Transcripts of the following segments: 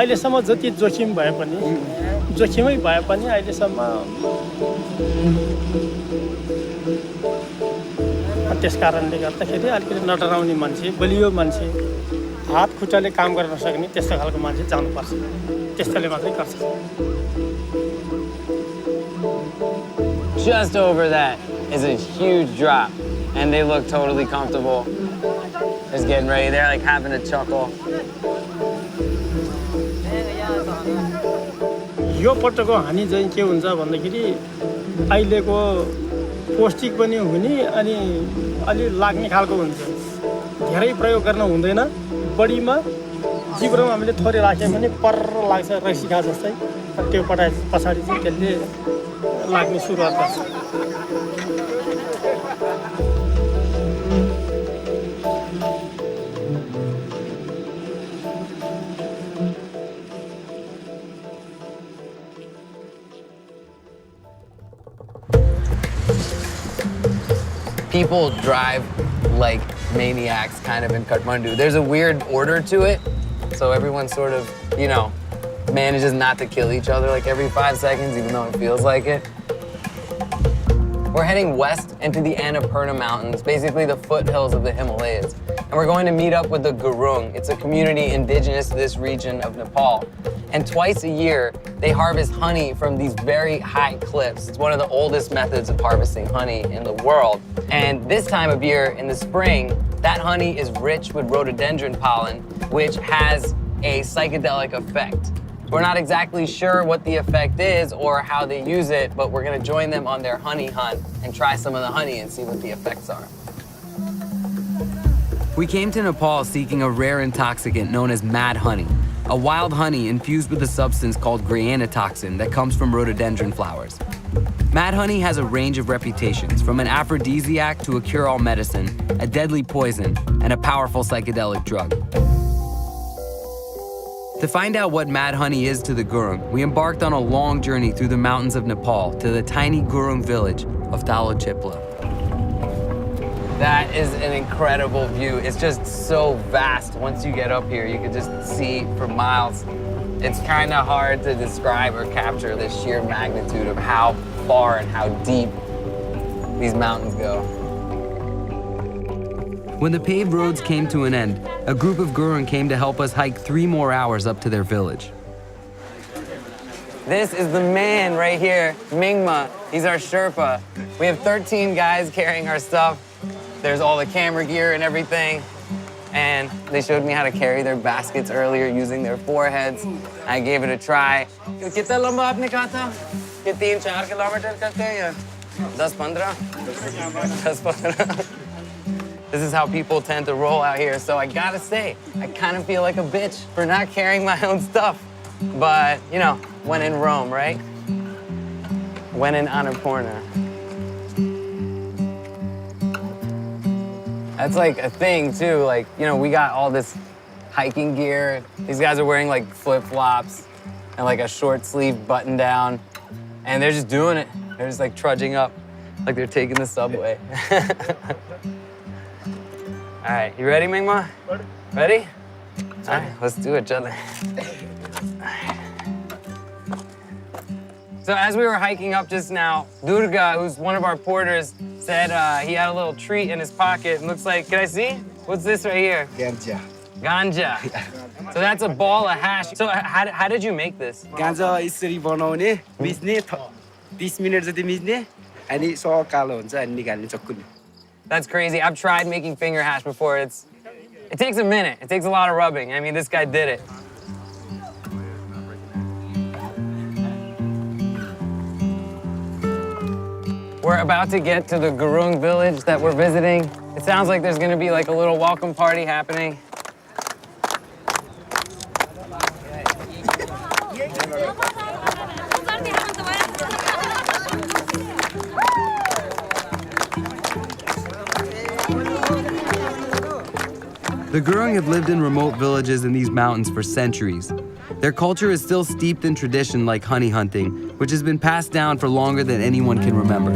अहिलेसम्म जति जोखिम भए पनि जोखिमै भए पनि अहिलेसम्म त्यस कारणले गर्दाखेरि अलिकति नडराउने मान्छे बलियो मान्छे हात खुट्टाले काम गर्न सक्ने त्यस्तो खालको मान्छे जानुपर्छ त्यस्तोले मात्रै गर्छ Just over that is a huge drop and they look totally comfortable. Just getting ready. They're like having a chuckle. यो पटकको हानि चाहिँ के हुन्छ भन्दाखेरि अहिलेको पौष्टिक पनि हुने अनि अलि लाग्ने खालको हुन्छ धेरै प्रयोग गर्न हुँदैन बडीमा जिब्रोमा हामीले थोरै राख्यो भने पर्र लाग्छ रक्सी खा जस्तै त्यो पछाडि चाहिँ त्यसले लाग्ने सुरुवात गर्छ People drive like maniacs kind of in Kathmandu. There's a weird order to it. So everyone sort of, you know, manages not to kill each other like every 5 seconds, even though it feels like it. We're heading west into the Annapurna Mountains, basically the foothills of the Himalayas. And we're going to meet up with the Gurung. It's a community indigenous to this region of Nepal. And twice a year, they harvest honey from these very high cliffs. It's one of the oldest methods of harvesting honey in the world. And this time of year, in the spring, that honey is rich with rhododendron pollen, which has a psychedelic effect. We're not exactly sure what the effect is or how they use it, but we're gonna join them on their honey hunt and try some of the honey and see what the effects are. We came to Nepal seeking a rare intoxicant known as mad honey, a wild honey infused with a substance called grayanotoxin that comes from rhododendron flowers. Mad honey has a range of reputations, from an aphrodisiac to a cure-all medicine, a deadly poison, and a powerful psychedelic drug. To find out what mad honey is to the Gurung, we embarked on a long journey through the mountains of Nepal to the tiny Gurung village of Talochipla. That is an incredible view. It's just so vast. Once you get up here, you can just see for miles. It's kind of hard to describe or capture the sheer magnitude of how far and how deep these mountains go. When the paved roads came to an end, a group of Gurung came to help us hike 3 more hours up to their village. This is the man right here, Mingma. He's our Sherpa. We have 13 guys carrying our stuff. There's all the camera gear and everything. And they showed me how to carry their baskets earlier using their foreheads. I gave it a try. कितना लंबा आपने कहा था? कि 3-4 kilometre करते हैं या 10-15? 10-15. This is how people tend to roll out here. So I gotta say, I kind of feel like a bitch for not carrying my own stuff. But, you know, when in Rome, right? When in Annapurna. That's like a thing too. Like, you know, we got all this hiking gear. These guys are wearing like flip-flops and like a short sleeve button down. And they're just doing it. They're just like trudging up like they're taking the subway. All right, you ready, Mingma? Ready? All right, let's do it, Chandler. So as we were hiking up just now, Durga, who's one of our porters, said he had a little treat in his pocket. It looks like, can I see? What's this right here? Ganja. Ganja. So that's a ball of hash. So how did you make this? Ganja यसरी बनाउने मिच्ने 30 minute जति मिच्ने अनि सो कालो हुन्छ अनि निकाल्ने चक्कुले. That's crazy. I've tried making finger hash before. It takes a minute. It takes a lot of rubbing. I mean, this guy did it. We're about to get to the Gurung village that we're visiting. It sounds like there's gonna be like a little welcome party happening. The Gurung have lived in remote villages in these mountains for centuries. Their culture is still steeped in tradition like honey hunting, which has been passed down for longer than anyone can remember.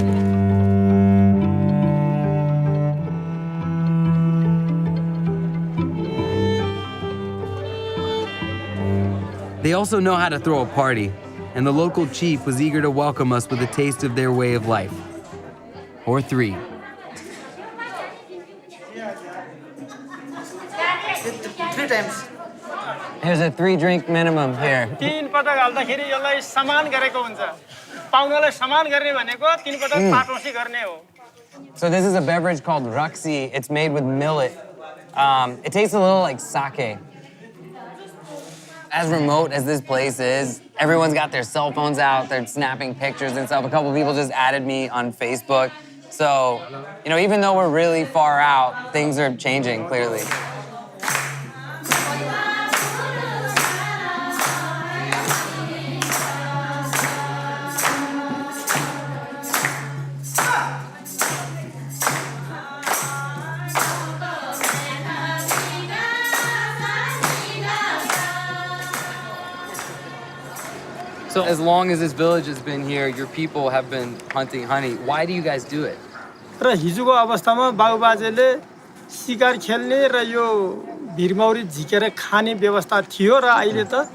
also know how to throw a party, and the local chief was eager to welcome us with a taste of their way of life. Or 3. 3 times. There's a 3-drink minimum here. 3 पटक हाल्दाखेरि यसलाई समान गरेको हुन्छ पाउनलाई समान गर्ने भनेको 3 पटक पाटौसी गर्ने हो So this is a beverage called raksi. It's made with millet. It tastes a little like sake. As remote as this place is, everyone's got their cell phones out, they're snapping pictures and stuff. A couple people just added me on Facebook. So, you know, even though we're really far out, things are changing clearly. So as long as this village has been here, your people have been hunting honey. Why do you guys do it? र हिजोको अवस्थामा बाबुबाजेले शिकार खेल्ने र यो भिरमौरी झिकेर खाने व्यवस्था थियो र अहिले त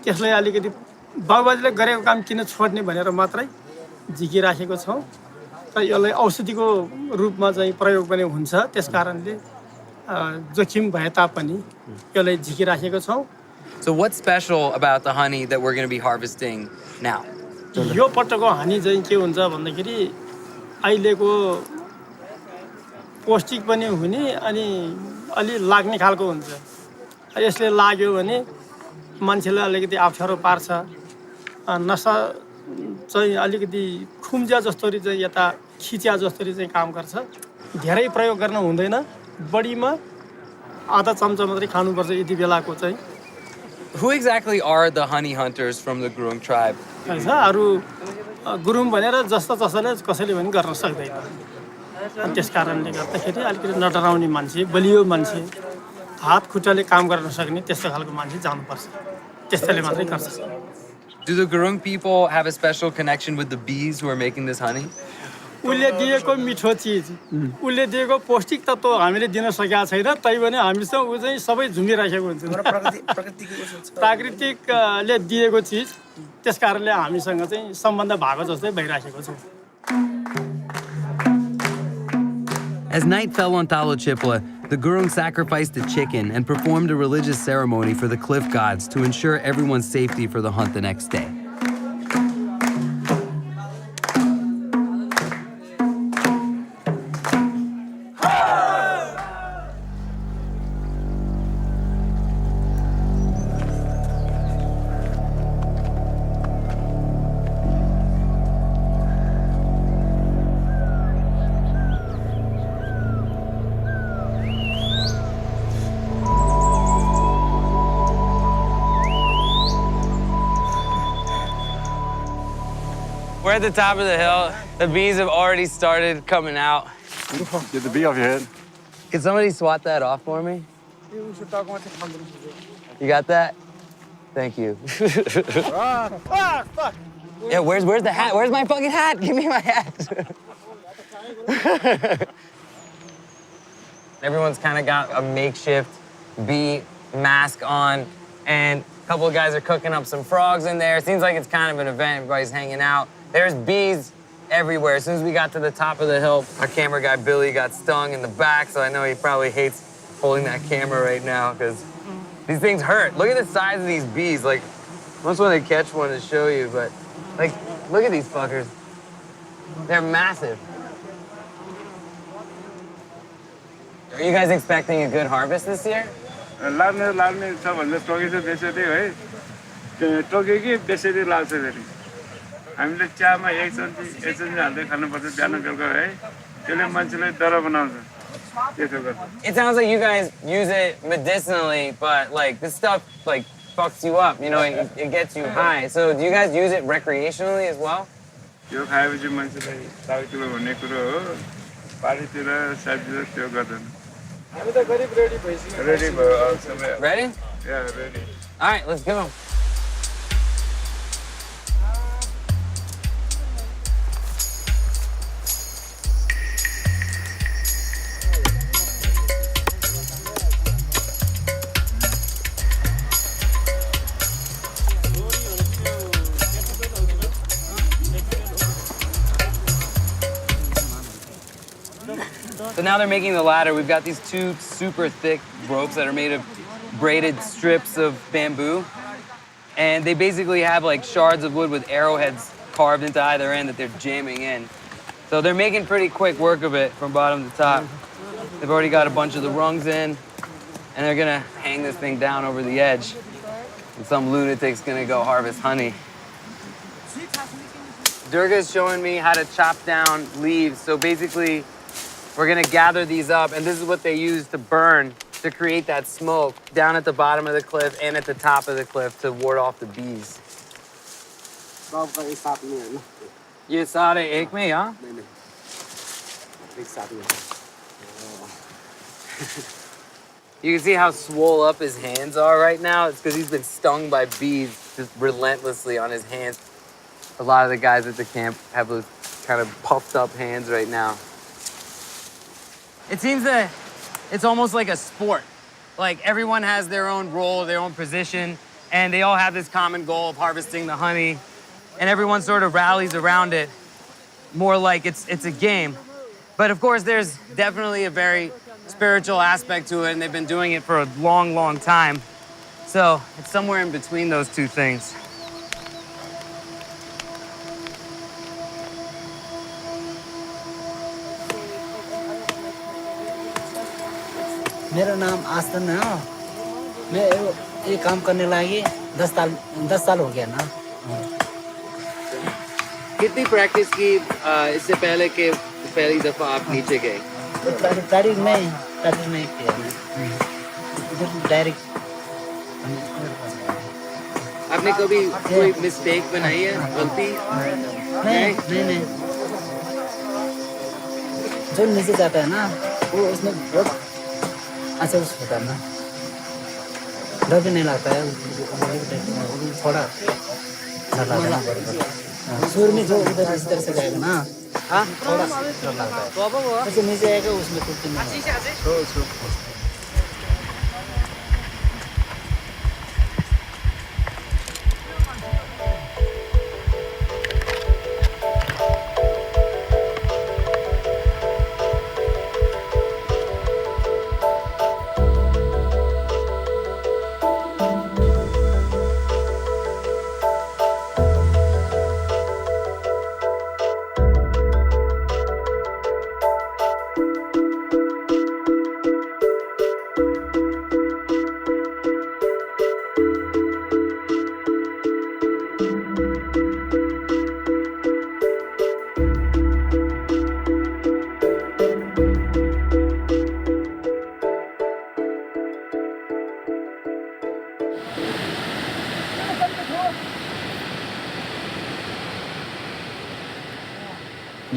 त्यसलाई अलिकति बाबुबाजेले गरेको काम किन छोड्ने भनेर मात्रै झिकिराखेको छौँ र यसलाई औषधिको रूपमा चाहिँ प्रयोग पनि हुन्छ त्यसकारणले जोखिम भए तापनि यसलाई झिकिराखेको छौँ So what's special about the honey that we're going to be harvesting now? यो पटकको हानि चाहिँ के हुन्छ भन्दाखेरि अहिलेको पौष्टिक पनि हुने अनि अलि लाग्ने खालको हुन्छ यसले लाग्यो भने मान्छेलाई अलिकति अप्ठ्यारो पार्छ नसा चाहिँ अलिकति खुम्जिया जस्तोरी चाहिँ यता खिच्या जस्तोरी चाहिँ काम गर्छ धेरै प्रयोग गर्न हुँदैन बढीमा आधा चम्चा मात्रै खानुपर्छ यति बेलाको चाहिँ Who exactly are the honey hunters from the Gurung tribe? अरू गुरुङ भनेर जस्तो जसोले कसैले पनि गर्न सक्दैन अनि त्यसकारणले गर्दाखेरि अलिकति नडराउने मान्छे बलियो मान्छे हात खुट्टाले काम गर्न सक्ने त्यस्तो खालको मान्छे जानुपर्छ त्यस्तोले मात्रै गर्छ Do the Gurung people have a special connection with the bees who are making this honey? उसले दिएको मिठो चिज उसले दिएको पौष्टिक तत्त्व हामीले दिन सकेका छैन तैपनि हामीसँग ऊ चाहिँ सबै झुमिराखेको हुन्छ प्राकृतिकले दिएको चिज त्यसकारणले हामीसँग चाहिँ सम्बन्ध भएको जस्तै भइराखेको छ As night fell on Talochipla, the Gurung sacrificed a chicken and performed a religious ceremony for the cliff gods to ensure everyone's safety for the hunt the next day. We're at the top of the hill. The bees have already started coming out. Get the bee off your head. Can somebody swat that off for me? You got that? Thank you. Yeah, where's the hat? Where's my fucking hat? Give me my hat. Everyone's kind of got a makeshift bee mask on, and a couple of guys are cooking up some frogs in there. It seems like it's kind of an event. Everybody's hanging out. There's bees everywhere. As soon as we got to the top of the hill, our camera guy, Billy, got stung in the back, so I know he probably hates holding that camera right now, because these things hurt. Look at the size of these bees. Like, once when they catch one to show you, but, like, look at these fuckers. They're massive. Are you guys expecting a good harvest this year? हामीले चियामा एक चम्ची हाल्दै खानुपर्छ बिहान बेलुका है त्यसले मान्छेलाई डर बनाउँछ त्यसो गर्छ It sounds like you guys use it medicinally, but like this stuff like fucks you up, you know, it gets you high. So do you guys use it recreationally as well? यो खाएपछि मान्छेलाई तागतुलो भन्ने कुरो हो पानीतिर सब्जीतिर त्यो गर्दैन हामी त गरिब रेडी भइसक्यो रेडी भयो सबै Ready? Yeah, ready. All right, let's go. So now they're making the ladder. We've got these two super thick ropes that are made of braided strips of bamboo. And they basically have like shards of wood with arrowheads carved into either end that they're jamming in. So they're making pretty quick work of it from bottom to top. They've already got a bunch of the rungs in, and they're gonna hang this thing down over the edge. And some lunatic's gonna go harvest honey. Durga's showing me how to chop down leaves. So basically, we're gonna gather these up, and this is what they use to burn to create that smoke down at the bottom of the cliff and at the top of the cliff to ward off the bees. सबका एक साथ में है ना ये सारे एक में हाँ? नहीं नहीं एक साथ में You can see how swole up his hands are right now. It's because he's been stung by bees just relentlessly on his hands. A lot of the guys at the camp have those kind of puffed up hands right now. It seems that it's almost like a sport. Like everyone has their own role, their own position, and they all have this common goal of harvesting the honey, and everyone sort of rallies around it, more like it's a game. But of course, there's definitely a very spiritual aspect to it, and they've been doing it for a long, long time. So it's somewhere in between those two things. मेरा नाम आस्तन है मैं ये काम करने लगी 10 साल हो गया ना कितनी प्रैक्टिस की इससे पहले के पहली दफा आप नीचे गए प्रैक्टिस में किया डायरेक्ट आपने कभी कोई मिस्टेक बनाई है गलती नहीं जो नीचे जाता है ना वो उसमें बहुत अच्छा होता है ना डर भी नहीं लगता है थोड़ा डर लगता है शुरू में जो इधर इस तरह से जाएगा ना हाँ थोड़ा डर लगता है फिर नीचे आएगा उसमें कुछ नहीं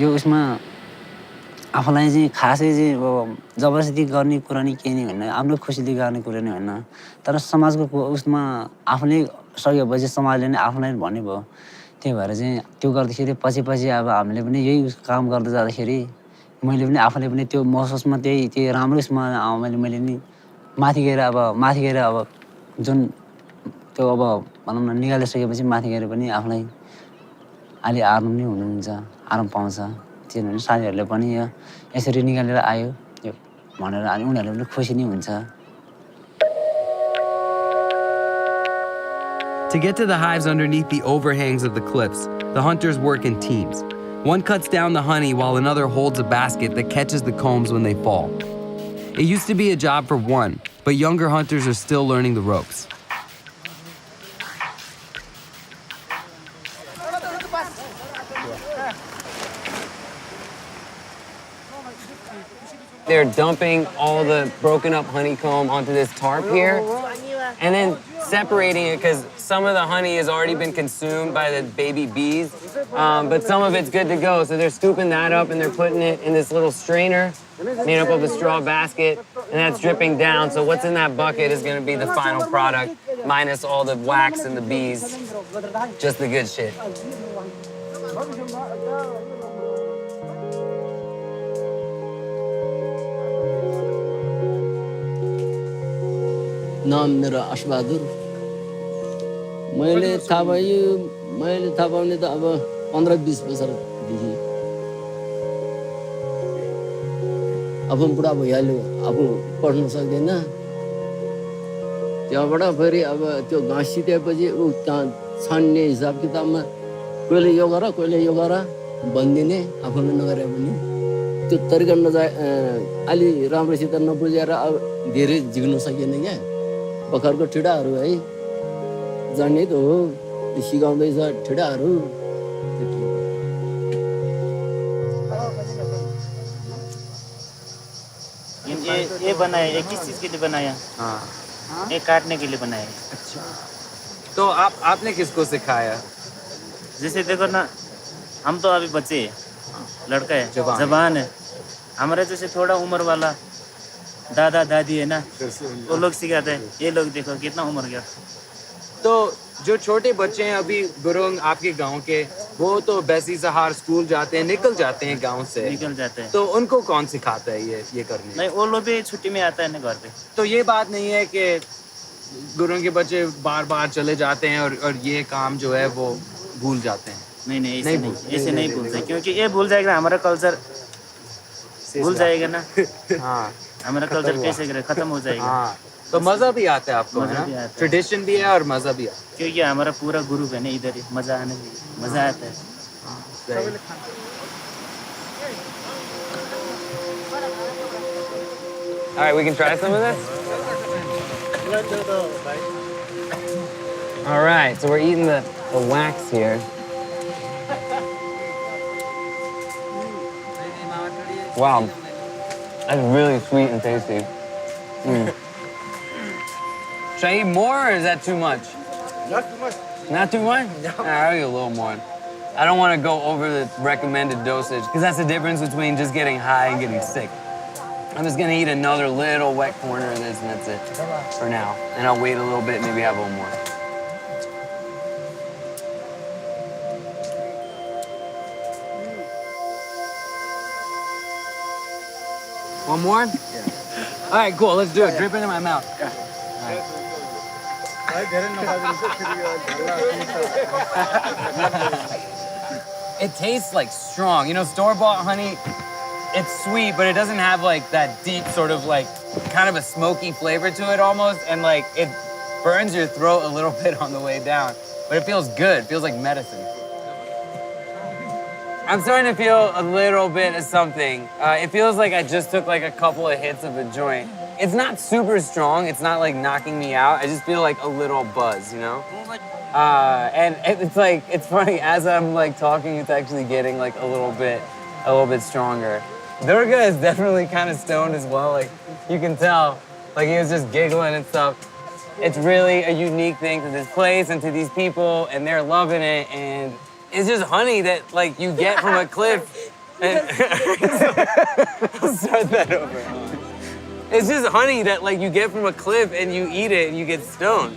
यो उसमा आफूलाई चाहिँ खासै चाहिँ अब जबरजस्ती गर्ने कुरा नि केही नै होइन आफ्नो खुसीले गर्ने कुरा नै होइन तर समाजको उसमा आफूले सकेपछि समाजले नै आफूलाई भन्ने भयो त्यही भएर चाहिँ त्यो गर्दाखेरि पछि अब हामीले पनि यही काम गर्दै जाँदाखेरि मैले पनि आफूले पनि त्यो महसुसमा त्यही राम्रो उसमा मैले नि माथि गएर अब जुन त्यो अब भनौँ न निकालिसकेपछि माथि गएर पनि आफूलाई अलि आराम नै हुनुहुन्छ आराम पाउँछ किनभने साथीहरूले पनि यो यसरी निकालेर आयो यो भनेर अनि उनीहरूले पनि खुसी नै हुन्छ To get to the hives underneath the overhangs of the cliffs, the hunters work in teams. One cuts down the honey while another holds a basket that catches the combs when they fall. It used to be a job for one, but younger hunters are still learning the ropes. They're dumping all the broken up honeycomb onto this tarp here and then separating it because some of the honey has already been consumed by the baby bees, but some of it's good to go. So they're scooping that up and they're putting it in this little strainer made up of a straw basket, and that's dripping down. So what's in that bucket is going to be the final product, minus all the wax and the bees, just the good shit. नाम मेरा अशबहादुर मैले थाहा पाउने त अब 15-20 वर्षदेखि आफू बुढा भइहाल्यो आफू पढ्न सक्दैन त्यहाँबाट फेरि अब त्यो घाँस सितेपछि ऊ त्यहाँ छान्ने हिसाब किताबमा कहिले यो गर भनिदिने आफूले नगरे पनि त्यो तरिका अलि राम्रोसित नबुझेर अब धेरै झिक्न सकिएन क्या भर्खरको ठिडाहरू है जान्ने त हो सिकाउँदैछ ठिडाहरू ये बनाया ये किस चीज़ के लिए बनाया हाँ ये काटने के लिए बनाया अच्छा तो आपने किसको सिखाया जैसे देखो ना हम तो अभी बच्चे हैं लड़का है जवान है हमारे जैसे थोड़ा उम्र वाला दादा दादी है ना वो लोग सिखाते हैं ये लोग देखो कितना उम्र गया तो जो छोटे बच्चे हैं अभी गुरुंग आपके गांव के वो तो बैसी सहार स्कूल जाते हैं निकल जाते हैं गांव से निकल जाते हैं तो उनको कौन सिखाता है ये करने नहीं वो लोग भी छुट्टी में आता है ना घर पे तो ये बात नहीं है कि गुरुंग के बच्चे बार बार चले जाते हैं और ये काम जो है वो भूल जाते हैं नहीं ऐसे नहीं भूलते क्योंकि ये भूल जाएगा हमारा कल्चर भूल जाएगा ना हाँ हमारा कल्चर कैसे करे खत्म हो जाएगा हाँ तो मजा भी आता है आपको मजा है भी ना आता है। ट्रेडिशन भी है और मजा भी आता क्योंकि हमारा पूरा ग्रुप है ना इधर ही मजा आता है है All right, we can try some of this. All right, so we're eating the wax here. Wow, that's really sweet and tasty. Should I eat more or is that too much? Not too much. Not too much? No. I'll eat a little more. I don't want to go over the recommended dosage because that's the difference between just getting high and getting sick. I'm just gonna eat another little wet corner of this and that's it for now. And I'll wait a little bit, maybe have a little more. One more? Yeah. All right, cool, let's do it. Drip into my mouth. Yeah. It tastes like strong. You know, store-bought honey, it's sweet, but it doesn't have like that deep sort of like kind of a smoky flavor to it almost. And like it burns your throat a little bit on the way down, but it feels good. It feels like medicine. I'm starting to feel a little bit of something. It feels like I just took like a couple of hits of a joint. It's not super strong. It's not like knocking me out. I just feel like a little buzz, you know? And it's like, it's funny, as I'm like talking, it's actually getting like a little bit stronger. Durga is definitely kind of stoned as well. Like you can tell, like he was just giggling and stuff. It's really a unique thing to this place and to these people and they're loving it. And it's just honey that like you get from a cliff. And I'll start that over. It's just honey that like you get from a cliff and you eat it and you get stoned.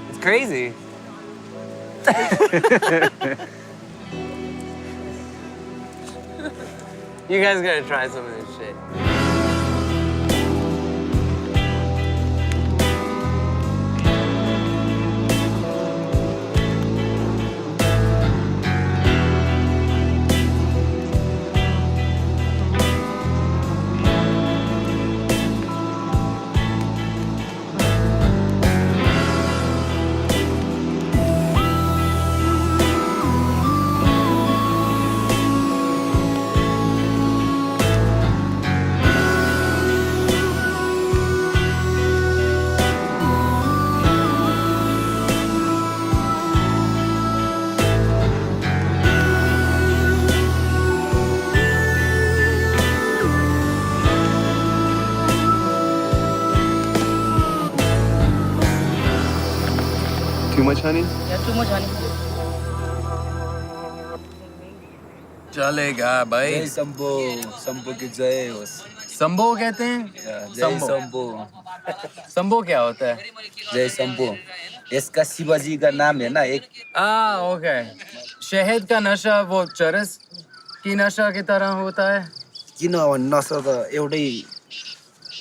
It's crazy. You guys gotta try some of this shit. Too much honey? Yeah, too much honey. चलेगा भाई. जय शंभो शंभो की जय हो संभो कहते हैं? जय शंभो संभो क्या होता है? जय शंभो इसका शिवाजी का नाम है ना एक ओके. शहद का नशा वो चरस की नशा की तरह होता है. किनभने नशा त एउटै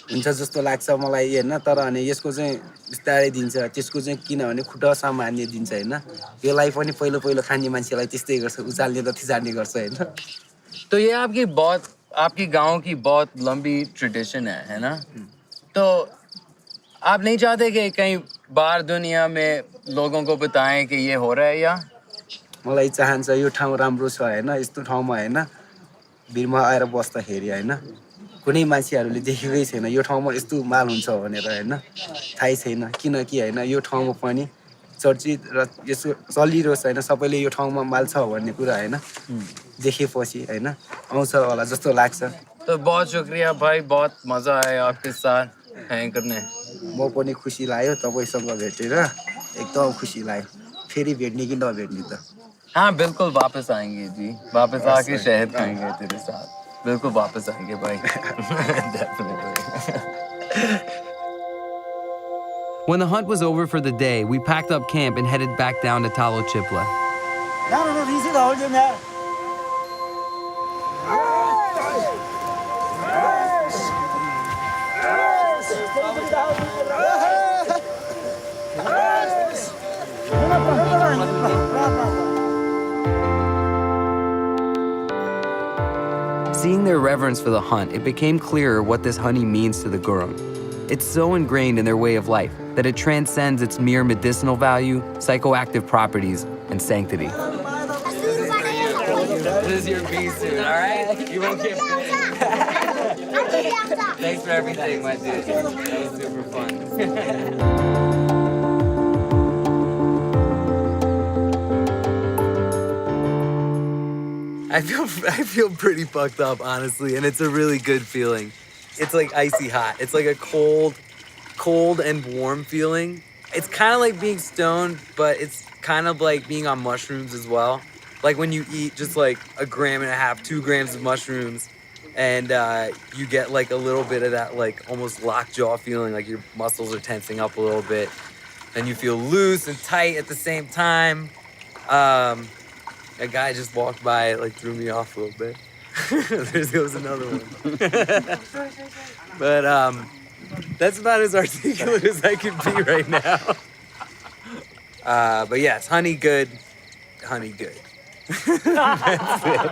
हुन्छ जस्तो लाग्छ मलाई हैन तर अनि यसको चाहिँ बिस्तारै दिन्छ त्यसको चाहिँ किनभने खुट्टा सामान्य दिन्छ हैन योलाई पनि पहिलो खाने मान्छेलाई त्यस्तै गर्छ उचाल्ने त थिचाल्ने गर्छ हैन तो ये आपकी बहुत आपकी गांव की बहुत लंबी ट्रेडिशन है ना? तो आप नहीं चाहते कि कहीं बाहर दुनिया में लोगों को बताएं कि ये हो रहा है या? मलाई चाहन्छ यो ठाउँ राम्रो छ होइन यस्तो ठाउँमा होइन भिरमा आएर बस्दाखेरि होइन कुनै मान्छेहरूले देखेकै छैन यो ठाउँमा यस्तो माल हुन्छ भनेर होइन थाहै छैन किनकि होइन यो ठाउँमा पनि चर्चित र यसो चलिरहेको छ होइन सबैले यो ठाउँमा माल छ भन्ने कुरा होइन देखेपछि होइन आउँछ होला जस्तो लाग्छ तो बहुत शुक्रिया भाई, बहुत मजा आया आपके साथ हैंग करने। म पनि खुसी लाग्यो तपाईँसँग भेटेर एकदम खुसी लाग्यो फेरि भेट्ने कि नभेट्ने त हाँ बिल्कुल वापस आएंगे जी, वापस आके शहद खाएंगे तेरे साथ, बिल्कुल वापस आएंगे भाई। Definitely. When the hunt was over for the day, we packed up camp and headed back down to Talo Chipla. Seeing their reverence for the hunt, it became clearer what this honey means to the Gurung. It's so ingrained in their way of life that it transcends its mere medicinal value, psychoactive properties, and sanctity. This is your bee suit, all right? You won't get bit. Thanks for everything, my dude. That was super fun. I feel pretty fucked up, honestly, and it's a really good feeling. It's like icy hot. It's like a cold and warm feeling. It's kind of like being stoned, but it's kind of like being on mushrooms as well. Like when you eat just like 1.5 grams, 2 grams of mushrooms, and you get like a little bit of that like almost lockjaw feeling, like your muscles are tensing up a little bit, and you feel loose and tight at the same time. A guy just walked by, like threw me off a little bit. There goes another one. But that's about as articulate as I can be right now. But yes, honey good, honey good. That's it.